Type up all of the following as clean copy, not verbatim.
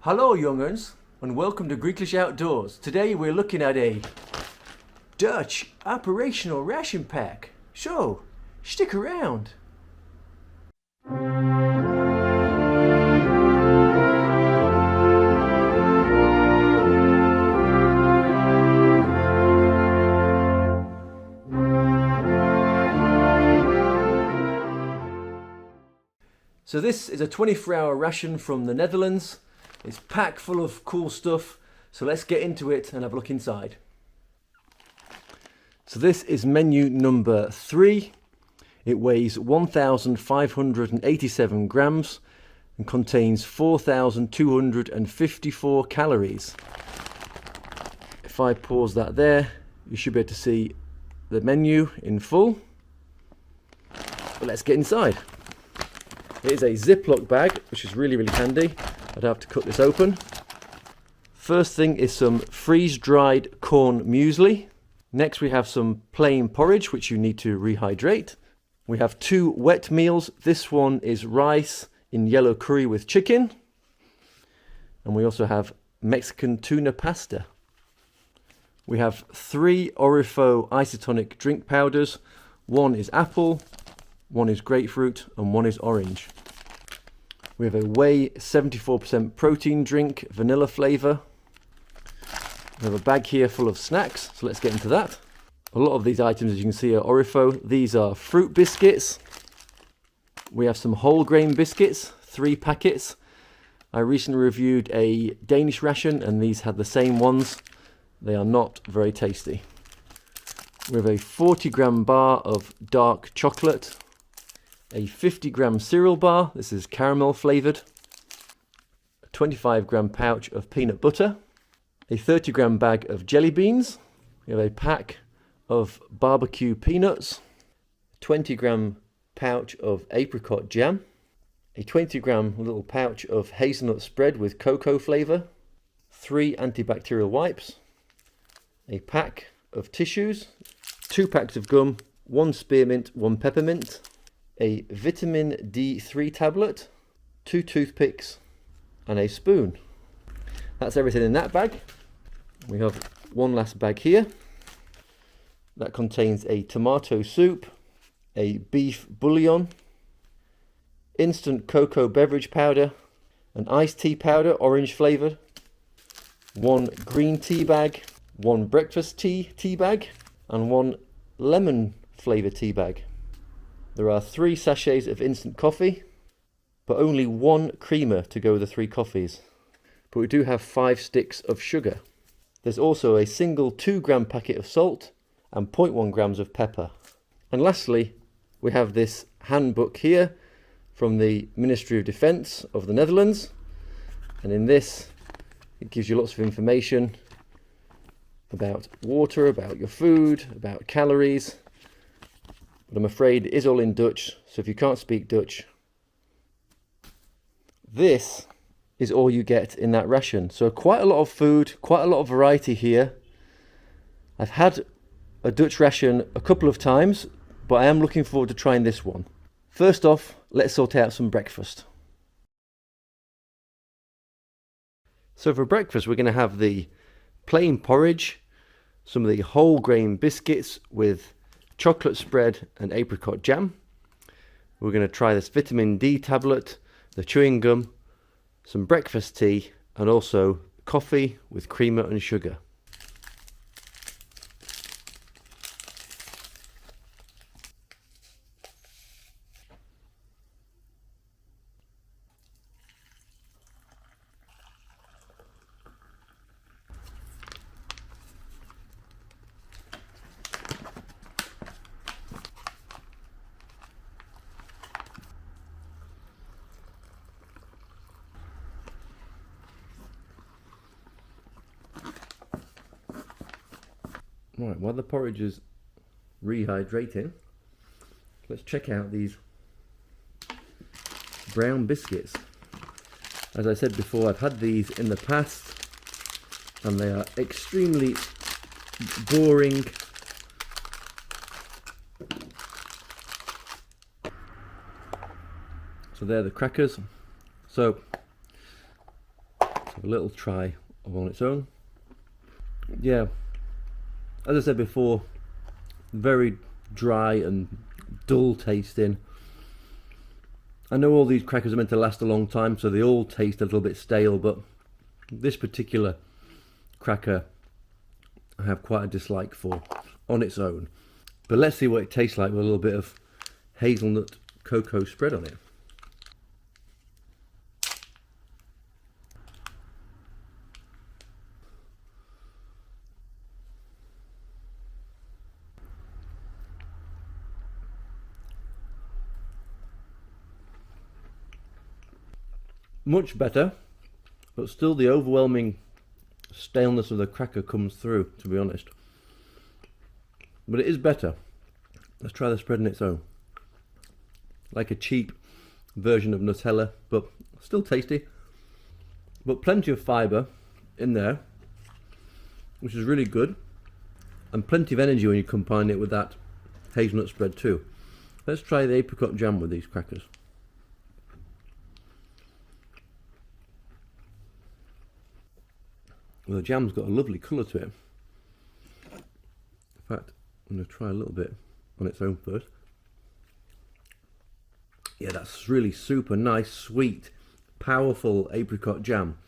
Hello young'uns and welcome to Greeklish Outdoors. Today we're looking at a Dutch operational ration pack. So, stick around. So this is a 24-hour ration from the Netherlands. It's packed full of cool stuff. So let's get into it and have a look inside. So this is menu number 3. It weighs 1,587 grams and contains 4,254 calories. If I pause that there, you should be able to see the menu in full. But let's get inside. It is a Ziploc bag, which is really handy. I'd have to cut this open. First thing is some freeze-dried corn muesli. Next we have some plain porridge, which you need to rehydrate. We have 2 wet meals. This one is rice in yellow curry with chicken. And we also have Mexican tuna pasta. We have 3 Orifo isotonic drink powders. One is apple, one is grapefruit, and one is orange. We have a whey 74% protein drink, vanilla flavour. We have a bag here full of snacks, so let's get into that. A lot of these items, as you can see, are Orifo. These are fruit biscuits. We have some whole grain biscuits, 3 packets. I recently reviewed a Danish ration and these had the same ones. They are not very tasty. We have a 40-gram bar of dark chocolate. A 50-gram cereal bar, this is caramel flavoured. A 25-gram pouch of peanut butter. A 30-gram bag of jelly beans. We have a pack of barbecue peanuts. A 20-gram pouch of apricot jam. A 20-gram little pouch of hazelnut spread with cocoa flavour. 3 antibacterial wipes. A pack of tissues. 2 packs of gum. 1 spearmint, 1 peppermint. A vitamin D3 tablet, 2 toothpicks, and a spoon. That's everything in that bag. We have one last bag here. That contains a tomato soup, a beef bouillon, instant cocoa beverage powder, an iced tea powder, orange flavoured, 1 green tea bag, 1 breakfast tea bag, and 1 lemon flavoured tea bag. There are 3 sachets of instant coffee, but only 1 creamer to go with the 3 coffees. But we do have 5 sticks of sugar. There's also a single 2-gram packet of salt and 0.1 grams of pepper. And lastly, we have this handbook here from the Ministry of Defence of the Netherlands. And in this, it gives you lots of information about water, about your food, about calories. But I'm afraid it is all in Dutch, so if you can't speak Dutch, this is all you get in that ration. So quite a lot of food, quite a lot of variety here. I've had a Dutch ration a couple of times, but I am looking forward to trying this one. First off, let's sort out some breakfast. So for breakfast, we're going to have the plain porridge, some of the whole grain biscuits with chocolate spread and apricot jam. We're going to try this vitamin D tablet, the chewing gum, some breakfast tea, and also coffee with creamer and sugar. Right, while the porridge is rehydrating, let's check out these brown biscuits. As I said before, I've had these in the past and they are extremely boring. So they're the crackers. So Have a little try on its own. Yeah, as I said before, very dry and dull tasting. I know all these crackers are meant to last a long time, so they all taste a little bit stale, but this particular cracker I have quite a dislike for on its own. But let's see what it tastes like with a little bit of hazelnut cocoa spread on it. Much better, but still the overwhelming staleness of the cracker comes through, to be honest. But it is better. Let's try the spread on its own. Like a cheap version of Nutella, but still tasty. But plenty of fibre in there, which is really good. And plenty of energy when you combine it with that hazelnut spread too. Let's try the apricot jam with these crackers. Well, the jam's got a lovely colour to it. In fact, I'm going to try a little bit on its own first. Yeah, that's really super nice, sweet, powerful apricot jam.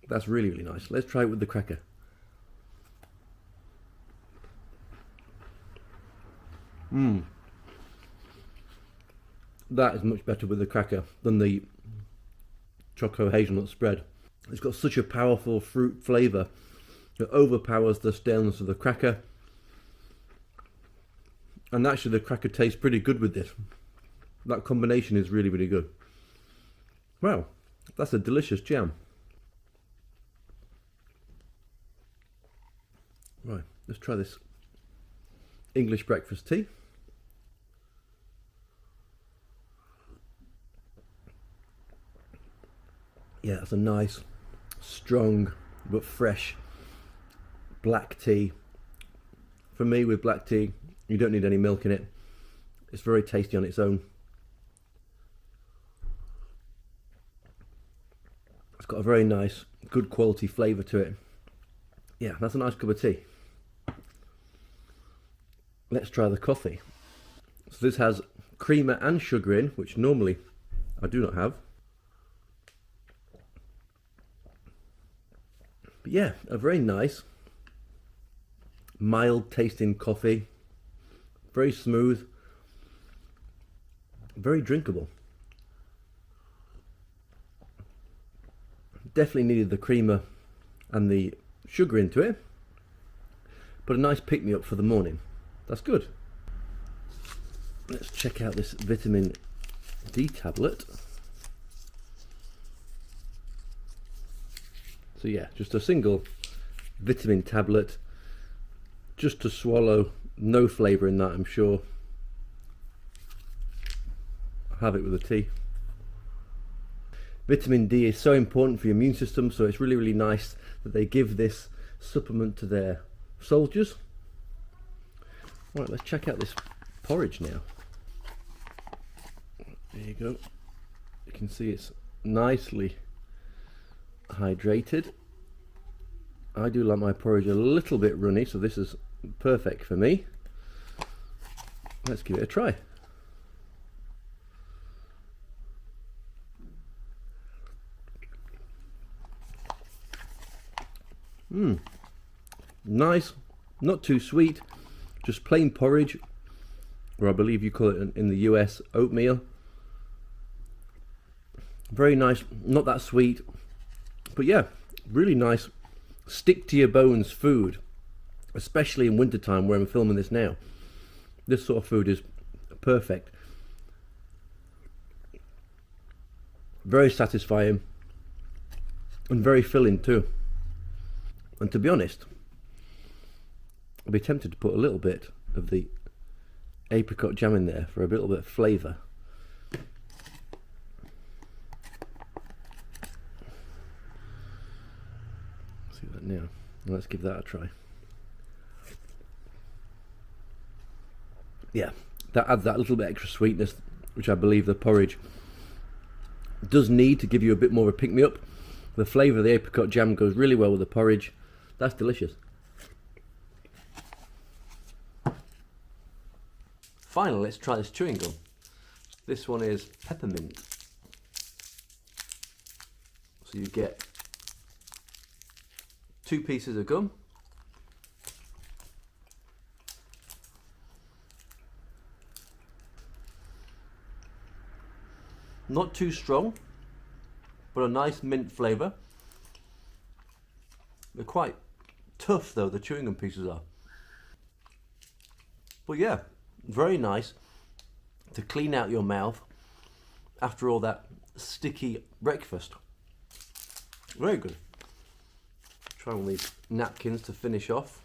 That's really, really nice. Let's try it with the cracker. That is much better with the cracker than the choco hazelnut spread. It's got such a powerful fruit flavour that overpowers the staleness of the cracker. And actually the cracker tastes pretty good with this. That combination is really, really good. Wow, that's a delicious jam. Right, let's try this English breakfast tea. Yeah, it's a nice, strong but fresh black tea. For me, with black tea, you don't need any milk in it. It's very tasty on its own. It's got a very nice, good quality flavour to it. Yeah, that's a nice cup of tea. Let's try the coffee. So this has creamer and sugar in, which normally I do not have. But yeah, a very nice, mild tasting coffee. Very smooth. Very drinkable. Definitely needed the creamer and the sugar into it. But a nice pick-me-up for the morning. That's good. Let's check out this vitamin D tablet. So yeah, just a single vitamin tablet, just to swallow, no flavour in that, I'm sure. I'll have it with the tea. Vitamin D is so important for your immune system, so it's really, really nice that they give this supplement to their soldiers. Right, let's check out this porridge now. There you go. You can see it's nicely hydrated. I do like my porridge a little bit runny, so this is perfect for me. Let's give it a try. Nice, not too sweet, just plain porridge, or I believe you call it in the US oatmeal. Very nice, not that sweet, but yeah, really nice, stick to your bones food, especially in wintertime where I'm filming this now. This sort of food is perfect. Very satisfying and very filling too. And to be honest, I'd be tempted to put a little bit of the apricot jam in there for a little bit of flavour. See that now. Let's give that a try. Yeah, that adds that little bit extra sweetness, which I believe the porridge does need to give you a bit more of a pick-me-up. The flavour of the apricot jam goes really well with the porridge. That's delicious. Finally, let's try this chewing gum. This one is peppermint. So you get 2 pieces of gum. Not too strong, but a nice mint flavour. They're quite tough though, the chewing gum pieces are. But yeah, very nice to clean out your mouth after all that sticky breakfast. Very good. Try one of these napkins to finish off.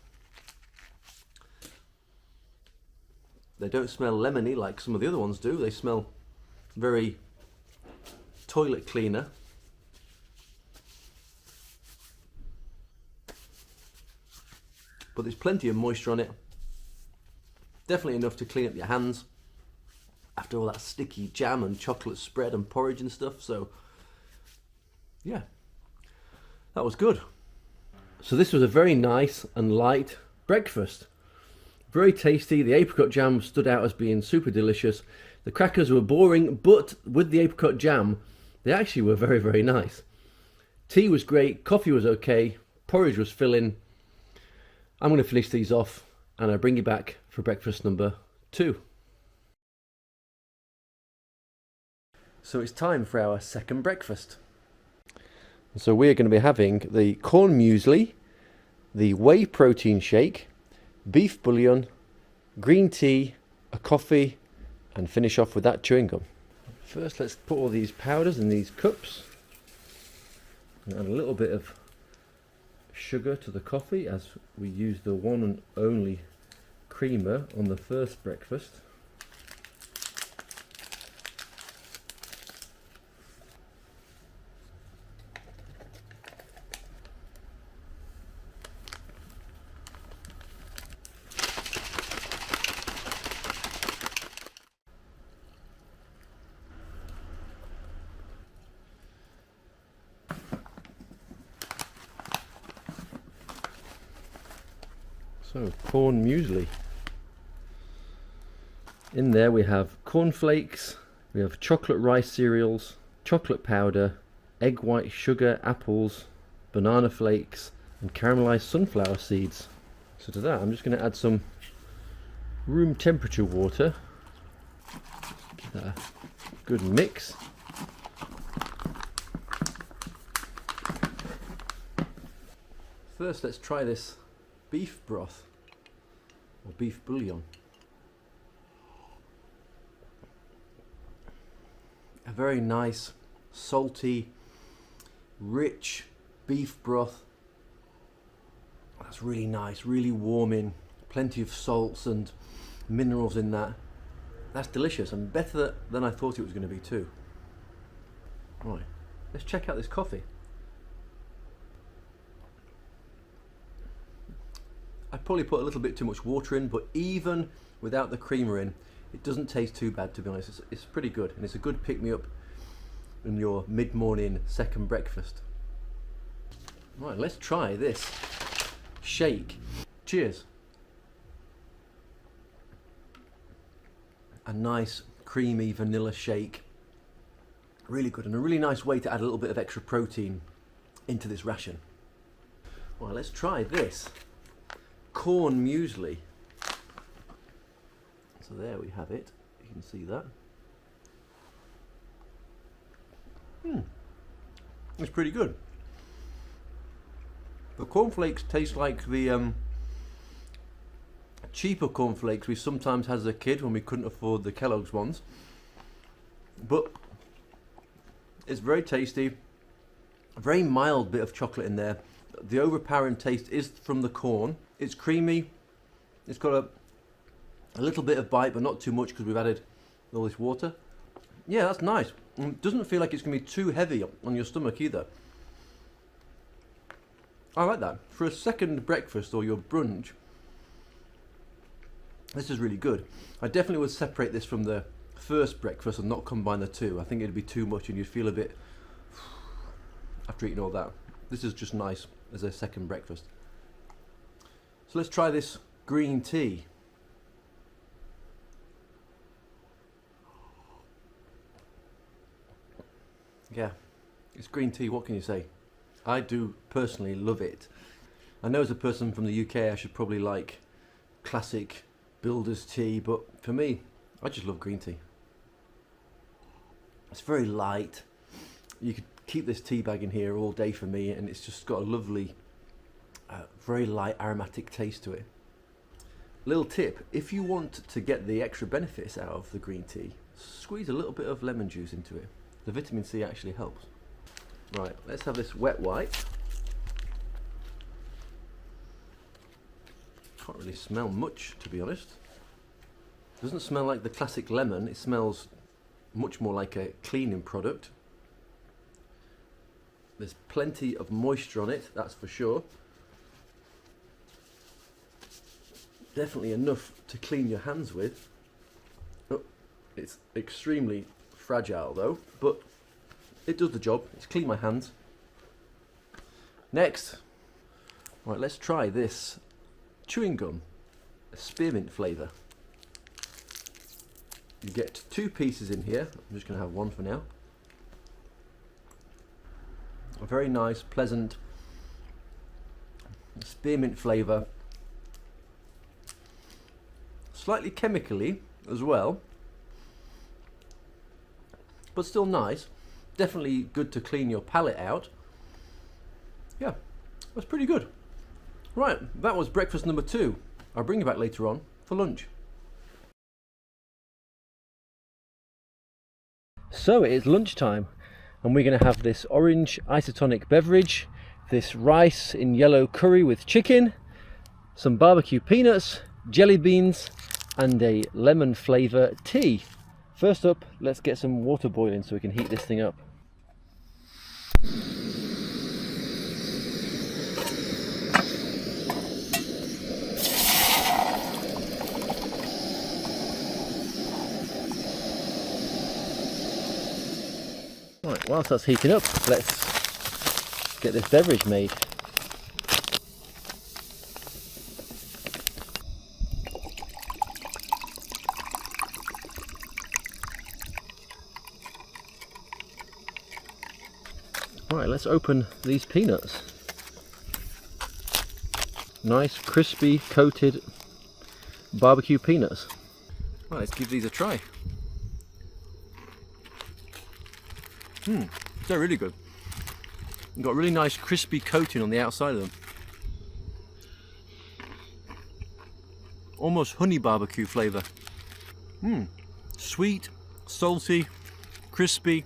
They don't smell lemony like some of the other ones do. They smell very toilet cleaner. But there's plenty of moisture on it. Definitely enough to clean up your hands after all that sticky jam and chocolate spread and porridge and stuff. So yeah, that was good. So this was a very nice and light breakfast. Very tasty. The apricot jam stood out as being super delicious. The crackers were boring, but with the apricot jam, they actually were very, very nice. Tea was great, coffee was okay, porridge was filling. I'm going to finish these off and I'll bring you back for breakfast number 2. So it's time for our second breakfast. So we're going to be having the corn muesli, the whey protein shake, beef bouillon, green tea, a coffee, and finish off with that chewing gum. First, let's put all these powders in these cups and add a little bit of sugar to the coffee, as we use the one and only creamer on the first breakfast. So, corn muesli. In there we have cornflakes, we have chocolate rice cereals, chocolate powder, egg white sugar, apples, banana flakes, and caramelized sunflower seeds. So to that I'm just going to add some room temperature water. Give that a good mix. First, let's try this beef broth or beef bouillon. A very nice, salty, rich beef broth. That's really nice, really warming. Plenty of salts and minerals in that. That's delicious and better than I thought it was going to be too. Right, let's check out this coffee. I probably put a little bit too much water in, but even without the creamer in, it doesn't taste too bad, to be honest. It's pretty good, and it's a good pick-me-up in your mid-morning second breakfast. Right, let's try this shake. Cheers. A nice creamy vanilla shake. Really good, and a really nice way to add a little bit of extra protein into this ration. Right, let's try this corn muesli. So there we have it. You can see that. It's pretty good. The cornflakes taste like the cheaper cornflakes we sometimes had as a kid when we couldn't afford the Kellogg's ones. But it's very tasty. A very mild bit of chocolate in there. The overpowering taste is from the corn. It's creamy. It's got a little bit of bite, but not too much because we've added all this water. Yeah, that's nice. It doesn't feel like it's going to be too heavy on your stomach either. I like that. For a second breakfast or your brunch, this is really good. I definitely would separate this from the first breakfast and not combine the two. I think it'd be too much and you'd feel a bit after eating all that. This is just nice as a second breakfast. So let's try this green tea. Yeah, it's green tea, what can you say? I do personally love it. I know as a person from the UK I should probably like classic builder's tea, but for me, I just love green tea. It's very light. You could keep this tea bag in here all day for me, and it's just got a lovely, very light aromatic taste to it. Little tip, if you want to get the extra benefits out of the green tea, squeeze a little bit of lemon juice into it. The vitamin C actually helps. Right, let's have this wet wipe. Can't really smell much, to be honest. Doesn't smell like the classic lemon, it smells much more like a cleaning product. There's plenty of moisture on it, that's for sure. Definitely enough to clean your hands with. Oh, it's extremely fragile though, but it does the job. It's cleaned my hands. Next, right, let's try this chewing gum, a spearmint flavour. You get 2 pieces in here. I'm just going to have one for now. A very nice, pleasant spearmint flavour. Slightly chemically as well, but still nice. Definitely good to clean your palate out. Yeah, that's pretty good. Right, that was breakfast number 2. I'll bring you back later on for lunch. So it is lunchtime, and we're going to have this orange isotonic beverage, this rice in yellow curry with chicken, some barbecue peanuts, jelly beans, and a lemon flavour tea. First up, let's get some water boiling so we can heat this thing up. Right, whilst that's heating up, let's get this beverage made. Right, let's open these peanuts. Nice, crispy, coated barbecue peanuts. Right, let's give these a try. They're really good. They've got a really nice crispy coating on the outside of them. Almost honey barbecue flavour. Sweet, salty, crispy.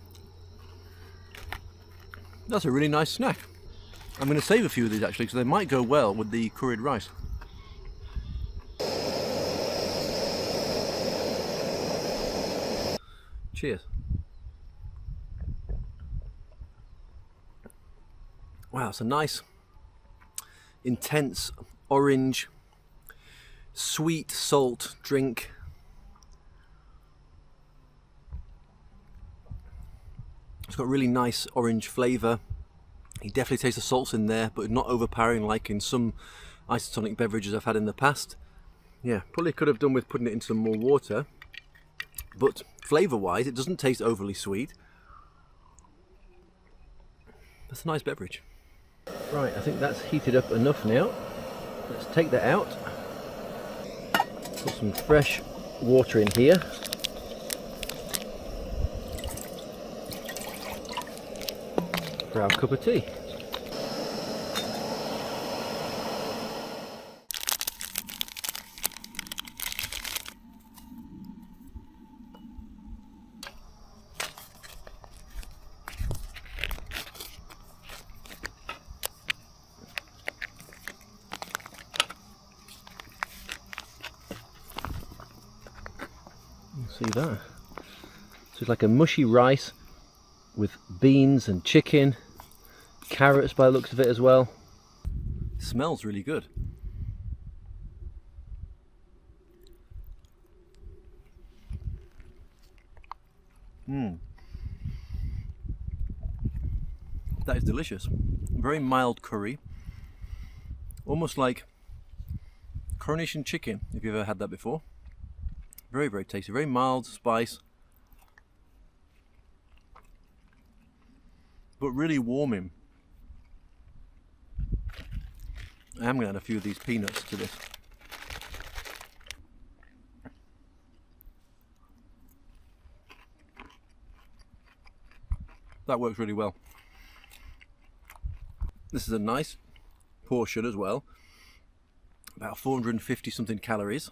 That's a really nice snack. I'm going to save a few of these actually because they might go well with the curried rice. Cheers. Wow, it's a nice, intense, orange, sweet salt drink. It's got really nice orange flavour. You definitely taste the salts in there, but not overpowering like in some isotonic beverages I've had in the past. Yeah, probably could have done with putting it into some more water, but flavour-wise, it doesn't taste overly sweet. That's a nice beverage. Right, I think that's heated up enough now. Let's take that out. Put some fresh water in here. For our cup of tea. See that? So it's like a mushy rice with beans and chicken, carrots by the looks of it as well. It smells really good. That is delicious. Very mild curry. Almost like Coronation chicken, if you've ever had that before. Very, very tasty. Very mild spice. But really warming. I am going to add a few of these peanuts to this. That works really well. This is a nice portion as well. About 450 something calories.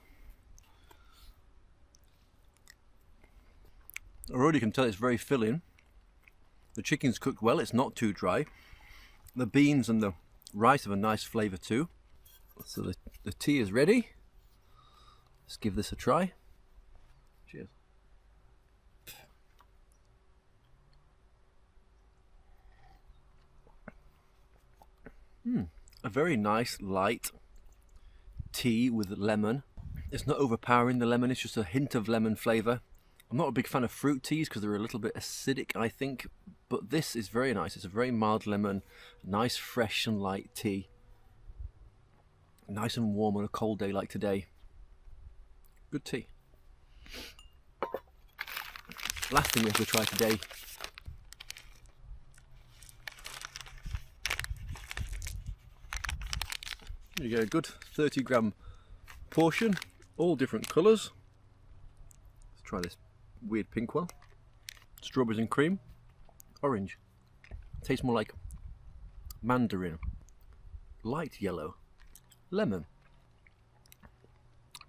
Already can tell it's very filling. The chicken's cooked well, it's not too dry. The beans and the rice have a nice flavour too. So the tea is ready. Let's give this a try. Cheers. A very nice light tea with lemon. It's not overpowering the lemon, it's just a hint of lemon flavour. I'm not a big fan of fruit teas because they're a little bit acidic, I think, but this is very nice. It's a very mild lemon, nice fresh and light tea. Nice and warm on a cold day like today. Good tea. Last thing we have to try today . You get a good 30-gram portion, all different colours. Let's try this weird pink one. Strawberries and cream. Orange. Tastes more like mandarin. Light yellow. Lemon.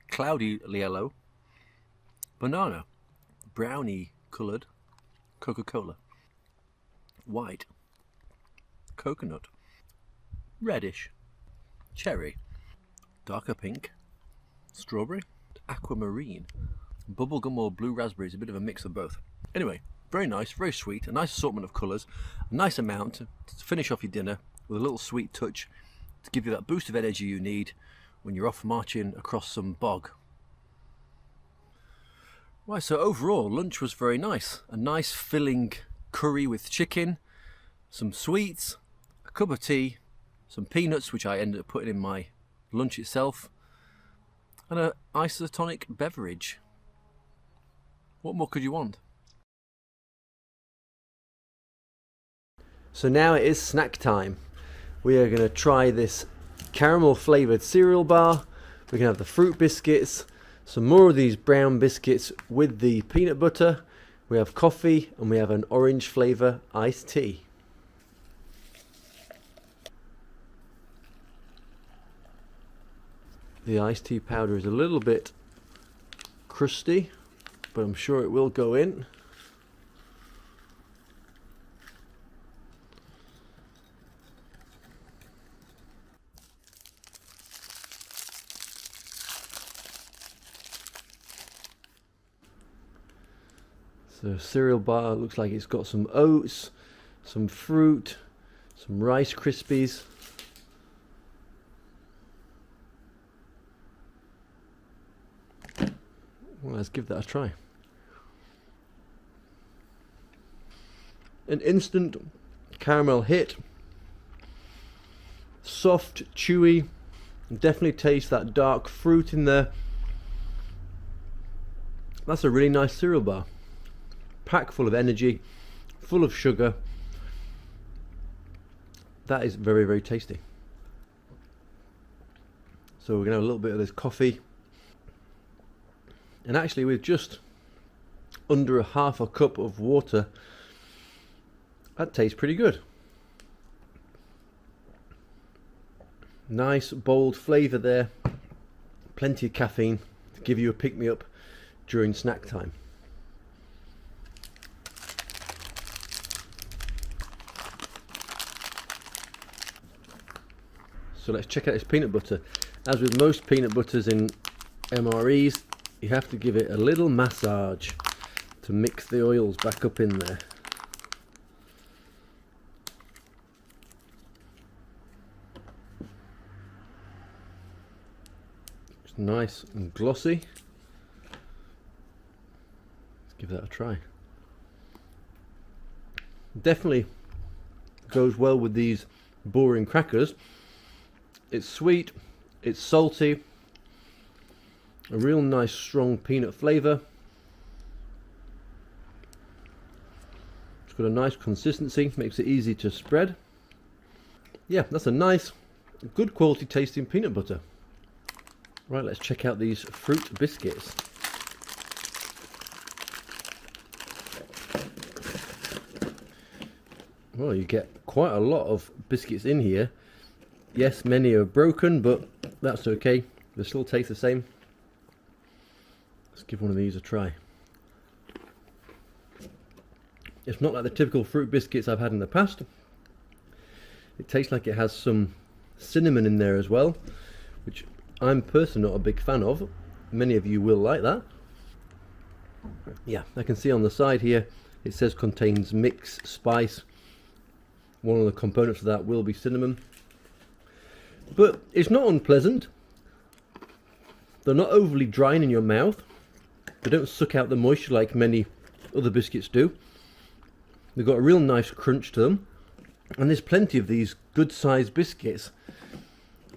Cloudy yellow. Banana. Brownie coloured. Coca-Cola. White. Coconut. Reddish. Cherry. Darker pink. Strawberry. Aquamarine. Bubblegum or blue raspberries, a bit of a mix of both. Anyway, very nice, very sweet, a nice assortment of colours, a nice amount to finish off your dinner with a little sweet touch to give you that boost of energy you need when you're off marching across some bog. Right, so overall, lunch was very nice. A nice filling curry with chicken, some sweets, a cup of tea, some peanuts, which I ended up putting in my lunch itself, and an isotonic beverage. What more could you want? So now it is snack time. We are going to try this caramel flavoured cereal bar. We can have the fruit biscuits, some more of these brown biscuits with the peanut butter. We have coffee and we have an orange flavour iced tea. The iced tea powder is a little bit crusty, but I'm sure it will go in. So cereal bar looks like it's got some oats, some fruit, some Rice Krispies. Well, let's give that a try. An instant caramel hit. Soft, chewy. Definitely taste that dark fruit in there. That's a really nice cereal bar. Packed full of energy, full of sugar. That is very, very tasty. So we're going to have a little bit of this coffee. And actually with just under a half a cup of water, that tastes pretty good. Nice bold flavour there. Plenty of caffeine to give you a pick-me-up during snack time. So let's check out this peanut butter. As with most peanut butters in MREs, you have to give it a little massage to mix the oils back up in there. It's nice and glossy. Let's give that a try. Definitely goes well with these boring crackers. It's sweet, it's salty, a real nice strong peanut flavour. It's got a nice consistency, makes it easy to spread. Yeah, that's a nice, good quality tasting peanut butter. Right, let's check out these fruit biscuits. Well, you get quite a lot of biscuits in here. Yes, many are broken, but that's okay. They still taste the same. Let's give one of these a try. It's not like the typical fruit biscuits I've had in the past. It tastes like it has some cinnamon in there as well, which I'm personally not a big fan of. Many of you will like that. Yeah, I can see on the side here it says contains mix spice. One of the components of that will be cinnamon. But it's not unpleasant. They're not overly drying in your mouth. They don't suck out the moisture like many other biscuits do. They've got a real nice crunch to them. And there's plenty of these good sized biscuits.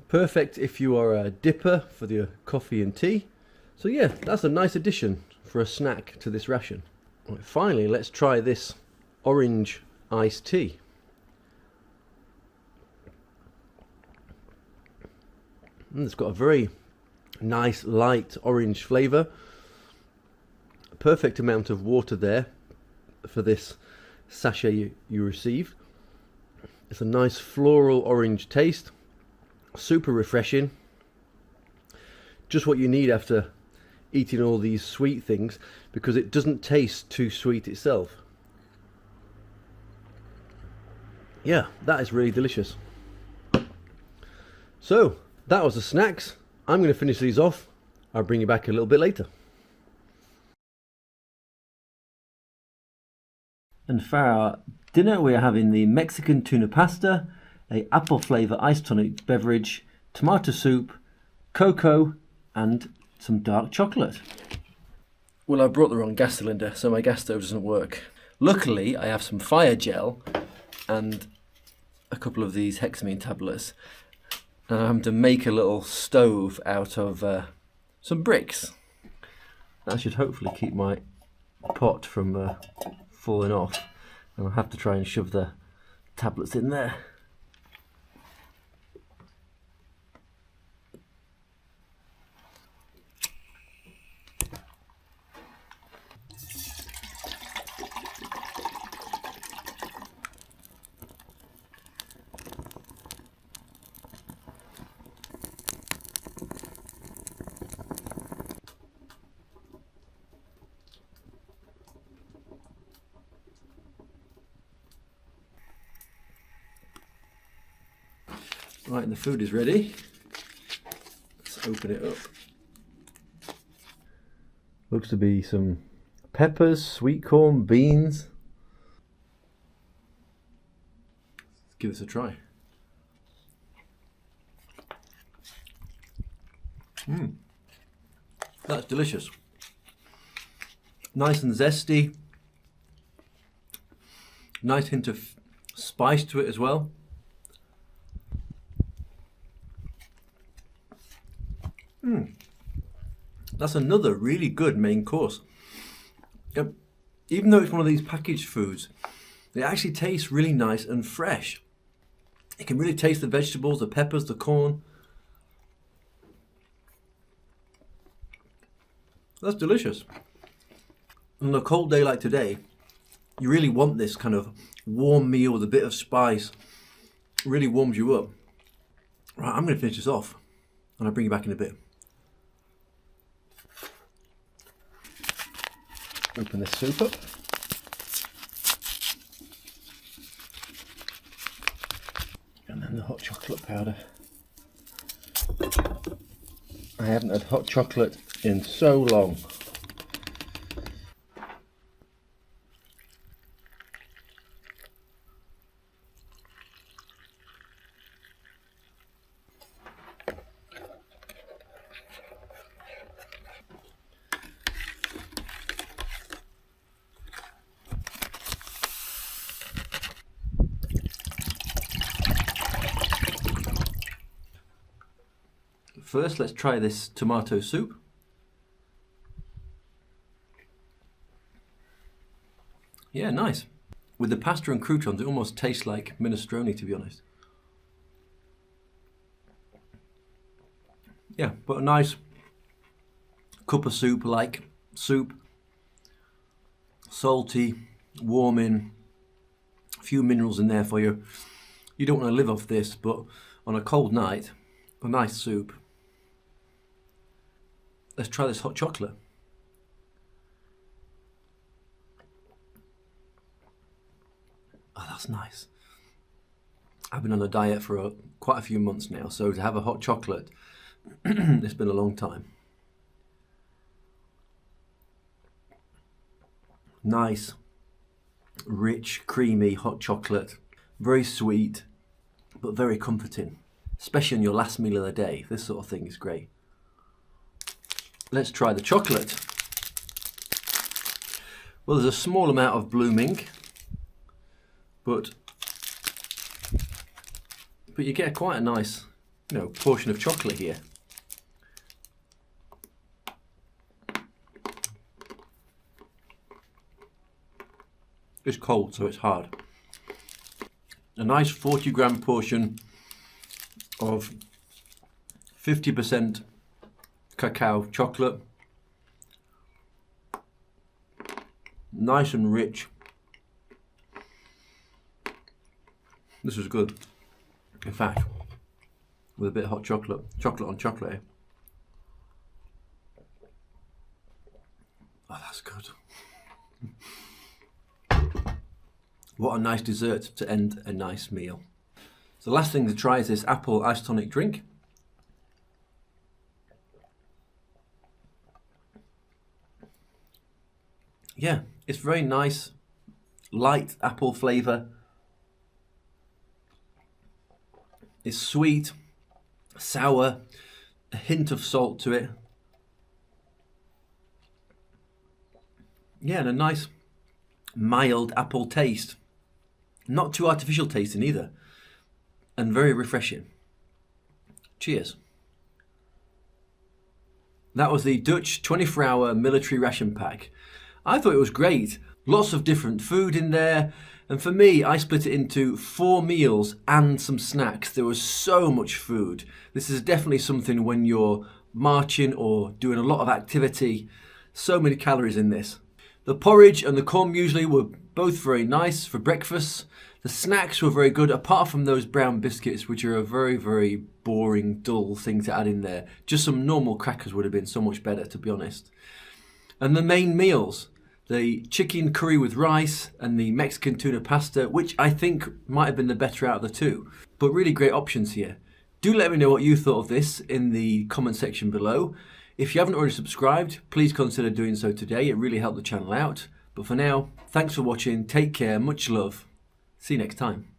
Perfect if you are a dipper for your coffee and tea. So yeah, that's a nice addition for a snack to this ration. Right, finally, let's try this orange iced tea. It's got a very nice light orange flavour. Perfect amount of water there for this sachet you received. It's a nice floral orange taste. Super refreshing. Just what you need after eating all these sweet things, because it doesn't taste too sweet itself. Yeah, that is really delicious. So that was the snacks. I'm going to finish these off. I'll bring you back a little bit later. And for our dinner, we are having the Mexican tuna pasta, a apple flavour iced tonic beverage, tomato soup, cocoa, and some dark chocolate. Well, I brought the wrong gas cylinder, so my gas stove doesn't work. Luckily, I have some fire gel and a couple of these hexamine tablets. And I'm having to make a little stove out of some bricks. That should hopefully keep my pot from falling off. And I'll have to try and shove the tablets in there. Right, the food is ready. Let's open it up. Looks to be some peppers, sweet corn, beans. Let's give this a try. That's delicious. Nice and zesty. Nice hint of spice to it as well. That's another really good main course. Yep. Even though it's one of these packaged foods, it actually tastes really nice and fresh. You can really taste the vegetables, the peppers, the corn. That's delicious. On a cold day like today, you really want this kind of warm meal with a bit of spice. It really warms you up. Right, I'm going to finish this off and I'll bring you back in a bit. Open this soup up. And then the hot chocolate powder. I haven't had hot chocolate in so long. First, let's try this tomato soup. Yeah, nice. With the pasta and croutons, it almost tastes like minestrone, to be honest. Yeah, but a nice cup of soup, like soup. Salty, warming, a few minerals in there for you. You don't want to live off this, but on a cold night, a nice soup. Let's try this hot chocolate. Oh, that's nice. I've been on a diet for quite a few months now, so to have a hot chocolate, it's been a long time. Nice, rich, creamy hot chocolate. Very sweet, but very comforting. Especially on your last meal of the day. This sort of thing is great. Let's try the chocolate. Well, there's a small amount of blooming, but you get quite a nice, portion of chocolate here. It's cold, so it's hard. A nice 40-gram portion of 50% cacao chocolate. Nice and rich. This is good. In fact, with a bit of hot chocolate on chocolate. Oh, that's good. What a nice dessert to end a nice meal. So the last thing to try is this apple isotonic drink. Yeah, it's very nice, light apple flavour. It's sweet, sour, a hint of salt to it. Yeah, and a nice mild apple taste. Not too artificial tasting either. And very refreshing. Cheers. That was the Dutch 24-hour military ration pack. I thought it was great. Lots of different food in there. And for me, I split it into 4 meals and some snacks. There was so much food. This is definitely something when you're marching or doing a lot of activity. So many calories in this. The porridge and the corn muesli were both very nice for breakfast. The snacks were very good, apart from those brown biscuits, which are a very, very boring, dull thing to add in there. Just some normal crackers would have been so much better, to be honest. And the main meals, the chicken curry with rice and the Mexican tuna pasta, which I think might have been the better out of the two. But really great options here. Do let me know what you thought of this in the comment section below. If you haven't already subscribed, please consider doing so today. It really helped the channel out. But for now, thanks for watching. Take care. Much love. See you next time.